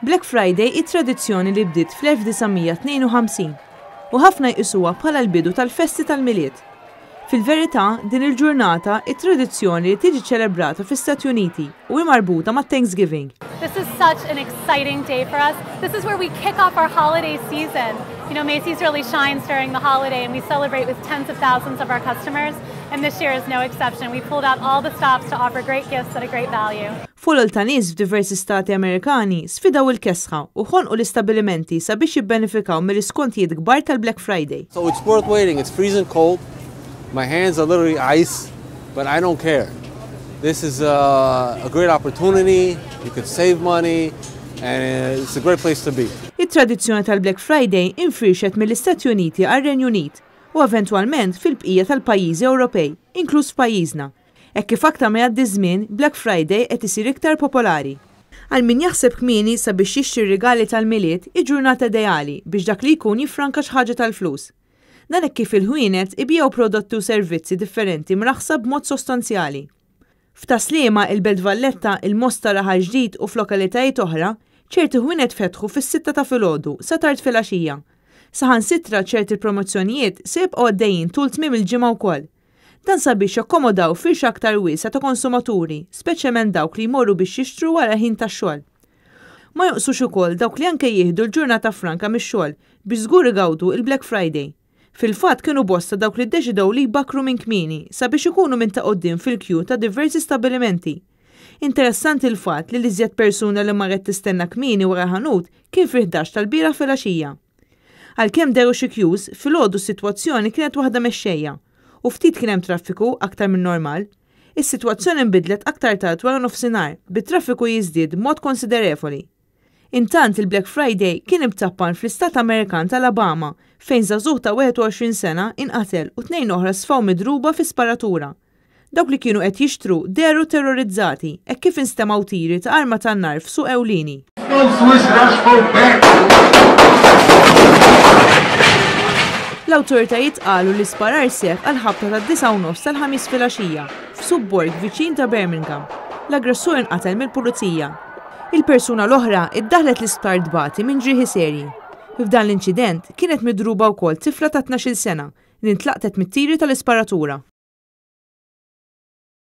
Black Friday it-tradizzjoni li bdiet fl-1952 u ħafna jqisuha bħala l-bidu tal-festi tal-miliet. Fil-verità, din il-ġurnata it-tradizzjoni li tiġi ċelebrata fl-Istati Uniti u marbuta ma' Thanksgiving. This is such an exciting day for us. This is where we kick off our holiday season. You know, Macy's really shines during the holiday and we celebrate with tens of thousands of our customers. And this year is no exception. We pulled out all the stops to offer great gifts at a great value. Fulol ta' nies f'diversi stati Amerikani sfidaw il-kesħa u ħonqu l-istabilimenti sabiex jibbenefikaw mill-iskontijiet kbar tal-Black Friday. So it's worth waiting. It's freezing cold. My hands are literally ice, but I don't care. This is a great opportunity. You could save money and it's a great place to be. Il-tradizzjoni tal-Black Friday infirxet mill-Istati Uniti għar-Renju Unit u eventwalment fil-bqija tal-pajjiżi Ewropej, inkluż f'pajjiżna. Hekk kif aktar ma jgħaddi żmien, Black Friday qed isir iktar popolari. Għal min jaħseb kmieni sabiex jixtri rigali tal-miliet ġurnata ideali biex dak li jkun jiffranka xi ħaġa tal-flus. Dan hekk kif il-ħwienet ibiegħu prodotti u servizzi differenti mraħsa b'mod sostanzjali. F'Taslima, il-Belt Valletta, il-Mosta Raħal Ġdid u f'lokalitajiet oħra, ċerti ħwienet fetħu fis-6 ta' filgħodu sa tard filgħaxija. Saħansitra ċerti promozzjonijiet se jibqgħu għaddejjin tul tmiem il-ġimgħa wkoll. Dan sabiex jakkomodaw firxa aktar wiesa ta' konsumaturi, speċjalment dawk li jmorru biex jixtru wara ħin tax-xogħol. Ma joqsux ukoll dawk li anke jieħdu l-ġurnata franka mix-xogħol biex żgur igawdu il-Black Friday. Fil-fatt kienu bosta dawk li ddeċidew li jbakkru minn kmieni sabiex ikunu minn ta' quddiem fil-kju ta' diversi stabbilimenti. Interessanti l-fatt li l-iżjed persuna li marret tistenna kmieni wara ħanut kien fil-11 tal-bira filgħaxija. Għalkemm deru xi kjuż, filgħodu s-sitwazzjoni kienet waħda mexxejja u ftit kien hemm traffiku aktar minn normal. Is-sitwazzjoni nbidlet aktar tard wara nofsinhar, bit-traffiku jiżdied b'mod konsiderevoli. Intant il-Black Friday kien imtappan fl-Istat Amerikan tal-Alabama fejn żagħżugħ ta' 21 sena inqatel u 2 oħra sfaw midruba fi sparatura. Dawk li kienu qed jixtru deru terrorizzati hekk kif instemaw tiri ta' arma tan-nar f'suq ewlieni. L-awtoritajiet qalu li sparar seħħ għal ħabta ta' 9:30 tal-ħamis filgħaxija f'Sub Borg viċin ta' Birmingham. L-aggressur inqatel mill-pulizija. Il-persuna l-oħra iddaħlet l-isptar dbati minn ġrieħi serji. F'dan l-inċident kienet midruba wkoll tifla ta' 12 sena li ntlaqtet mit-tiri tal-isparatura.